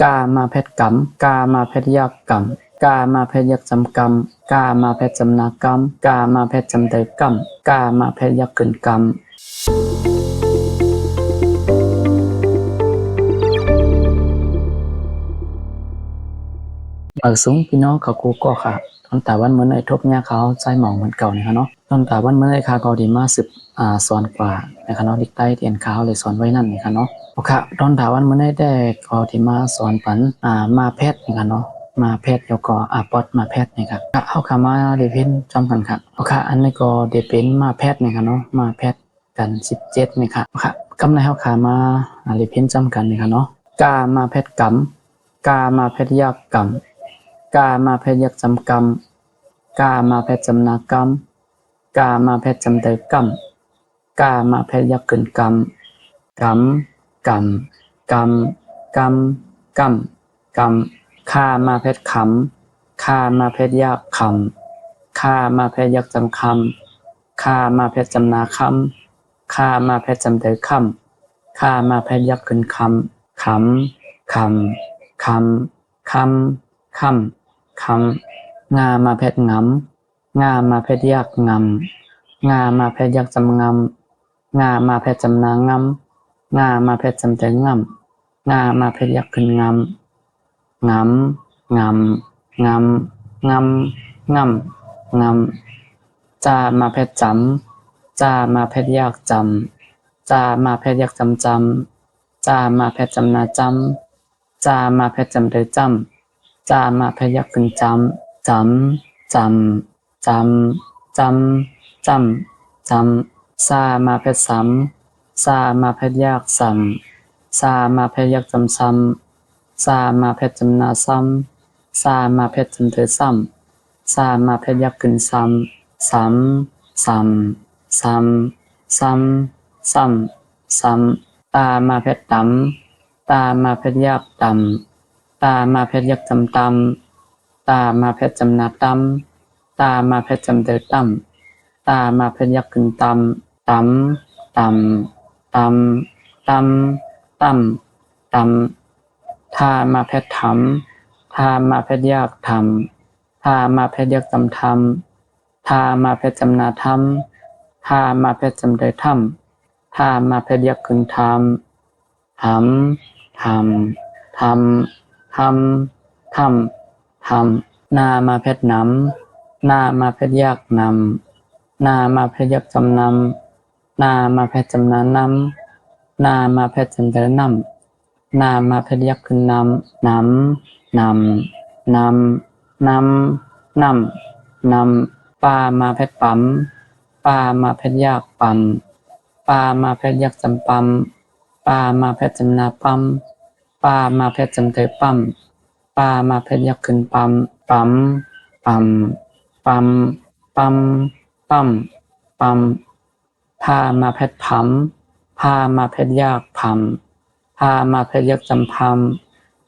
กามาเพชรกรรมกามาเพชรยักกรรมกามาเพชรยักจำกรรมกามาเพชรจำนากรรมกามาเพชรจำเตยกรรมกามาเพชรยักกึนกรรมสูงพี่น้องเขากูก็ค่ะตอนแต่วันเมื่อในทบเนี่ยเขาใจหมองเหมือนเก่านะคะเนาะตอนแต่วันเมื่อในค่ะก็ดีมาสืบสอนกว่านะคะเนาะดิกใต้เตียนขาวเลยสอนไว้นั่นนะคะเนาะโอเคตอนแต่วันเมื่อในได้ก็ดีมาสอนปันมาแพทย์นะคะเนาะมาแพทย์แล้วก็ปอดมาแพทย์นะครับเอาคำมาเดพินจำกันครับโอเคอันนี้ก็เดเป็นมาแพทย์นะคะเนาะมาแพทย์กัน17นะคะโอเคกำไรเอาคำมาเดพินจำกันนะคะเนาะกามาแพทย์กรรมกามาแพทย์ยากกรรมกามาเพชรยักจำกรรมกามาเพชรจำนากรรมกามาเพชรจำเตยกรรมกามาเพชรยักกึนกรรมกรรมกรรมกรรมกรรมกรรมกรรมข้ามาเพชรขำข้ามาเพชรยักขำข้ามาเพชรยักจำคำข้ามาเพชรจำนาคำข้ามาเพชรจำเตยคำข้ามาเพชรยักกึนคำขำคำคำคำคำงามาเพชรงำงามาเพชรยักงำงามาเพชรยักจำงำงามาเพชรจำนางำงามาเพชรจำเตยงำงามาเพชรยักขึ้นงำงำงำงำงำงำงำจามาเพชรจำจามาเพชรยักจำจามาเพชรยักจำจำจามาเพชรจำนาจำจามาเพชรจำเตยจำจามาเพชรยักขึ้นจำจำจำจำจำจำจำซามาเพชรซ้ำซามาเพชรยักซ้ำซามาเพชรยักจำซ้ำซามาเพชรจำนาซ้ำซามาเพชรจำเตยซ้ำซามาเพชรยักขึ้นซ้ำซ้ำซ้ำซ้ำซ้ำซ้ำซ้ำตามาเพชรดำตามาเพชรยักดำตามาเพชรยักจำตำตามาเพชรจำนาตำตามาเพชรจำเตยตำตามาเพชรยักขึ้นตำตำตำตำตำตำตำทามาเพชรถำทามาเพชรยักถำทามาเพชรยักจำทำทามาเพชรจำนาทำทามาเพชรจำเตยทำทามาเพชรยักขึ้นทำทำทำทำทำทำทำนามาเพชรน้ำนามาเพชรยักนำนามาเพชรยักจำนำนามาเพชรจำนานำนามาเพชรจำเตยนำนามาเพชรยักขึ้นนำนำนำนำนำนำนำปามาเพชรปั๊มปามาเพชรยักปั๊มปามาเพชรยักจำปั๊มปามาเพชรจำนาปั๊มปามาเพชรจำเตยปั๊มปามาเพชรยักขึ้นปั๊มปั๊มปั๊มปั๊มปั๊มปั๊มปั๊มพามาเพชรพัมพามาเพชรยักพัมพามาเพชรยักจำพัม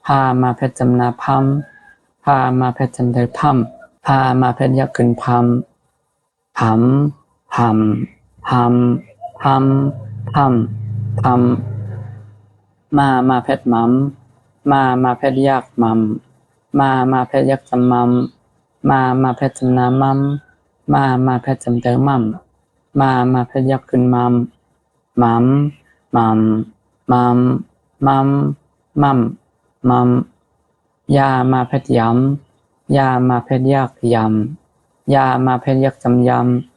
พามาเพชรจำนาพัมพามาเพชรจำเตยพัมพามาเพชรยักขึ้นพัมพัมพัมพัมพัมพัมพัมมาเพชรมัมมาเพชรยักมัมมาเพชรยักจำมัมมาเพชรจำนามัมมาเพชรจำเตยมัมมาเพชรยักขึ้นมัมมัมมัมมัมมัมมัมมัมยามาเพชรยำยามาเพชรยักยำยามาเพชรยักจำย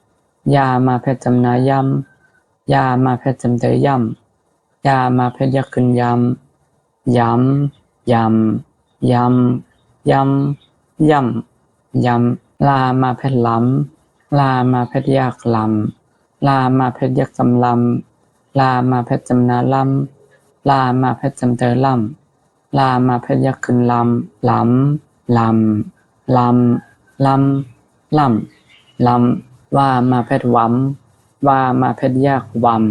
ำยามาเพชรจำนายำยามาเพชรจำเตยยำยามาเพชรยักขึ้นยำยำยำยำยำยำยำลามาเพชรล้ำลามาเพชรยักลำลามาเพชรยักจำลำลามาเพชรจำนาลำลามาเพชรจำเตยลำลามาเพชรยักขึ้นลำลำลำลำลำลำลำว่ามาเพชรวัมว่ามาเพชรยักวัม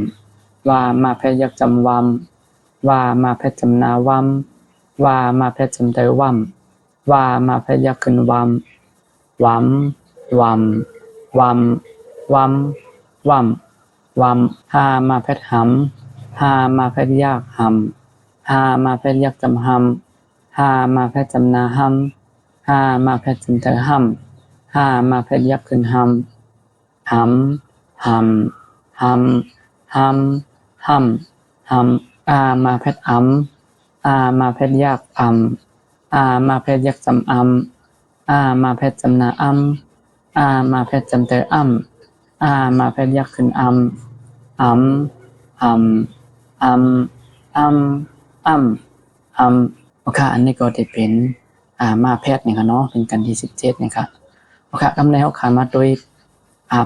ว่ามาเพชรยักจำวัมว่ามาเพชรจำนาวัมว่ามาเพชรจำเตยวัมว่ามาเพชรยักขึ้นวัมวัมวัมวัมวัมวัมวัมหามาเพชรหำหามาเพชรยักหำหามาเพชรยักจำหำ ห้ามาแพทย์จำนาห้ำห้ามาแพทย์จำเตอห้ำห้ามาแพทย์ยักษ์ขึ้นห้ำหำหำหำหำหำหำมาแพทย์มาแพทย์ยักษ์มาแพทย์ยักษ์จำมาแพทย์จำนามาแพทย์จำเตอมาแพทย์ยักษ์ขึ้นหำโอเคอันนี้ก็จะเป็นมาแพทย์นะครับเนาะเป็นกันที่17นะครับโอเคคำในเขาขามาโดย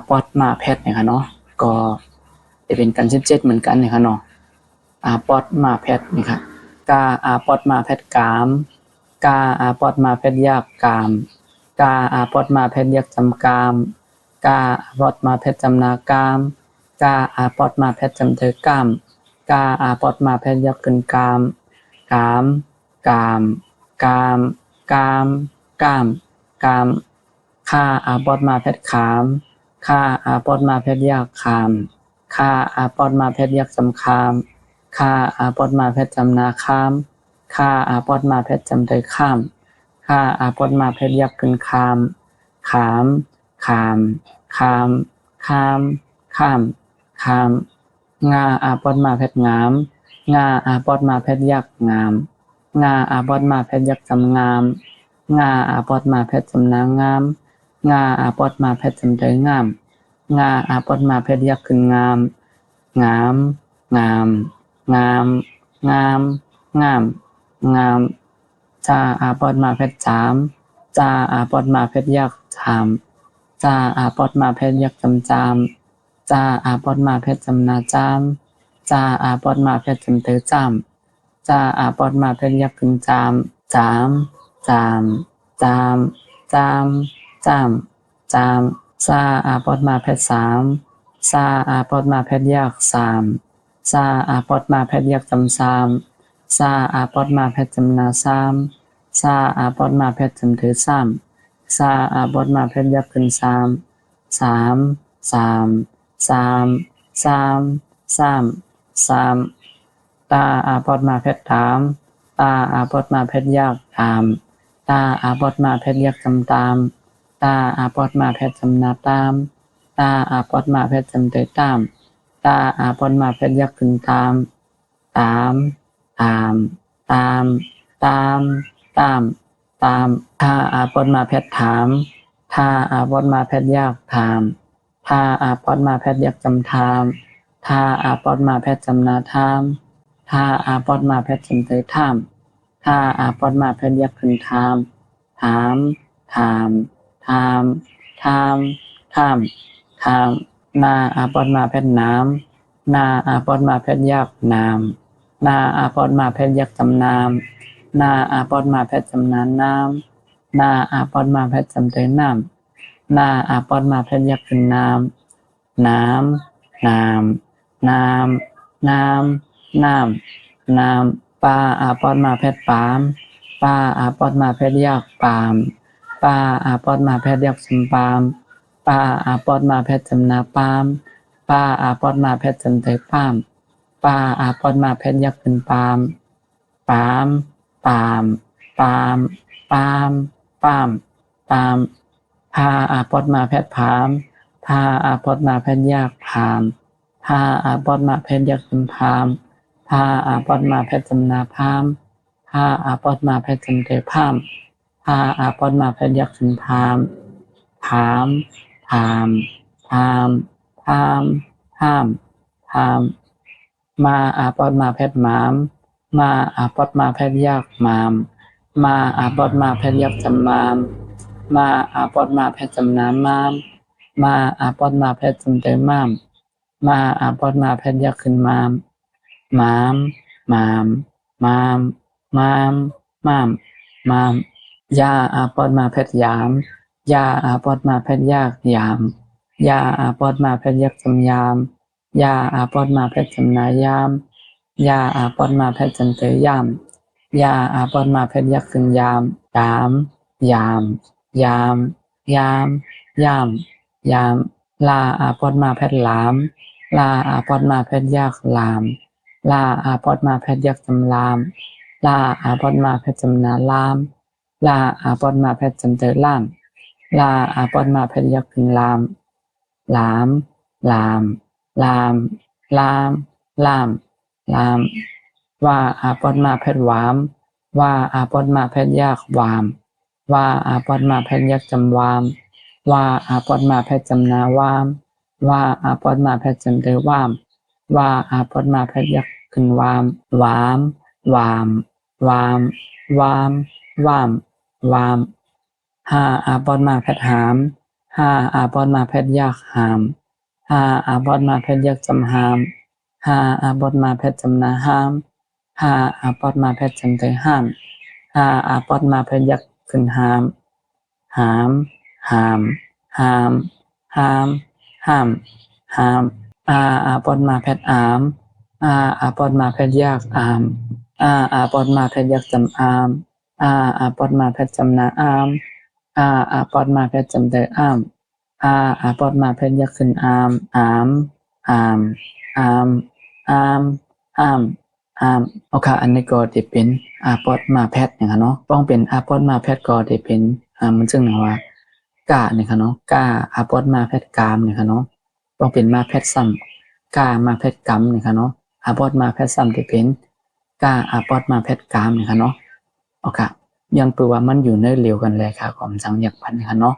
ปอดมาแพทย์นะครับเนาะก็จะเป็นกัน17เหมือนกันนะครับเนาะปอดมาแพทย์นะครับกาปอดมาแพทย์กามกาปอดมาแพทย์ยากกามกาปอดมาแพทย์ยักจำกามกาปอดมาแพทย์จำนากามกาปอดมาแพทย์จำเธอกามกาปอดมาแพทย์ยักขึ้นกามกามกามกามกามกามกามข้าปอดมาแพทย์ขามข้าปอดมาแพทย์ยักขามข้าปอดมาแพทย์ยักจำคามข้าปอดมาแพทย์จำนาคามข้าปอดมาแพทย์จำเธอข้ามข้าปอดมาแพทย์ยักขึ้นคามขามขามขามขามข้ามขามงาปอดมาแพทย์งามงาปอดมาแพทย์ยักงามงาปอดมาแพทย์ยักจำงามงาปอดมาแพทย์จำนางามงาปอดมาแพทย์จำเธองามงาปอดมาแพทย์ยักขึ้นงามงามงามงามงามงามงามจาปอดมาแพทย์จามจาปอดมาแพทย์ยักจามจาปอดมาแพทย์ยักจำจามจาปอดมาแพทย์จำนาจามจาปอดมาแพทย์จำเตอจามจาปอดมาแพทย์ยักขึ้นจามจามจามจามจามจามจามซาปอดมาแพทย์สามซาปอดมาแพทย์ยักสามซาปอดมาแพทย์ยักจำสามซาปอดมาแพทย์จำนาสามซาปอดมาแพทย์จำเถือสามซาปอดมาแพทย์ยักขึ้นสามสามสามสามสามสามสามตาปอดมาแพทย์ถามตาปอดมาแพทย์ยักถามตาปอดมาแพทย์ยักจำตามตาปอดมาแพทย์จำนาตามตาปอดมาแพทย์จำเตอตามตาปอดมาแพทย์ยักขึ้นตามตามตามตามตามตามตามถ้าปอดมาแพทย์ถามถ้าปอดมาแพทย์ยักถามถ้าปอดมาแพทย์ยักจำถามถ้าปอดมาแพทย์จำนาถามถ้าปอดมาแพทย์จำเตอถามถ้าปอดมาแพทย์ยักขึ้นถามถามถามถามถามถามถามนาปอดมาแพทย์น้ำนาปอดมาแพทย์ยักน้ำนาปอดมาแพทย์ยักจำนามนาปอดมาแพทย์จำนานน้ำนาปอดมาแพทย์จำเตอน้ำนาปอดมาแพทย์ยักขึ้นน้ำน้ำน้ำน้ำน้ำน้ำน้ำปาปอดมาแพทย์ปามปาปอดมาแพทย์ยักปามปาปอดมาแพทย์ยักจำปามปาปอดมาแพทย์จำนาปามปาปอดมาแพทย์จำเตอปามปาปอดมาแพทย์ยักขึ้นปามปามปามปามปามปามปามพาปอดมาแพทย์พามพาปอดมาแพทย์ยักพามพาปอดมาแพทย์ยักขึ้นพามพาปอดมาแพทย์จำนาพามพาปอดมาแพทย์จำเตอพามพาปอดมาแพทย์ยักขึ้นพามพามพามพามพามพามพามมาปอดมาแพทย์หมามมาปอดมาแพทย์ยักหมามมาปอดมาแพทย์ยักจำมามมาปอดมาแพทย์จำนามามมาปอดมาแพทย์จำเตอมามมาปอดมาแพทย์ยักขึ้นมามมามมามมามมามมามมามยาปอดมาแพทย์ยามยาปอดมาแพทย์ยักยามยาปอดมาแพทย์ยักจำยามยาปอดมาแพทย์จำนายามยาปอดมาแพทย์จำเตอยามยาปอดมาแพทย์ยักขึ้นยามยามยามยามยามยามยามลาปอดมาแพทย์หลามลาปอดมาแพทย์ยักลามลาปอดมาแพทย์ยักจำลาม ลาอาปอดมาเพชรจำนาลามลาอาปอดมาเพชรจำเตอล่ามลาอาปอดมาเพชรยักษ์ขึ้นลามลามลามลามลามลามลามว่าอาปอดมาเพชรวามว่าอาปอดมาเพชรยักษ์วามว่าอาปอดมาเพชรยักษ์จำวามว่าอาปอดมาเพชรจำนาวามว่าอาปอดมาเพชรจำเตอวามว่าอาปอดมาเพชรยักษ์ขึ้นวามวามวามวามวามวามวามห้าอาปอดมาเพชรหามห้าอาปอดมาเพชรยักษ์หามห้าอาปอดมาเพชรยักษ์จำหามห้าอาปอดมาเพชรจำนาห้ามห้าอาปอดมาเพชรจำเตอห้ามห้าอาปอดมาเพชรยักษ์ขึ้นหามหามหามหามหามห้ามหามอาปอดมาเพชรอามอาปอดมาเพชรยักษ์อามอาปอดมาเพชรยักษ์จำอามอาปอดมาเพชรจำนาอามอาปอดมาเพชรจำเตออ้ามอาปอดมาเพชรยักษ์ขึ้นอามอามอามอามอามอามอามโอเคอันนี้ก็จะเป็นอาปอดมาเพชรนะคะเนาะต้องเป็นอาปอดมาเพชรก็จะเป็นมันซึ่งนะว่ากาเนี่ยค่ะเนาะกาอาปอดมาเพชรกามเนี่ยค่ะเนาะต้องเป็นมาเพชรซ้ำกามาเพชรกำเนี่ยค่ะเนาะอาปอดมาเพชรซ้ำจะเป็นกาอาปอดมาเพชรกามเนี่ยค่ะเนาะโอเคยังแปลว่ามันอยู่ในเร็วกันเลยค่ะของจังอยากพันค่ะเนาะ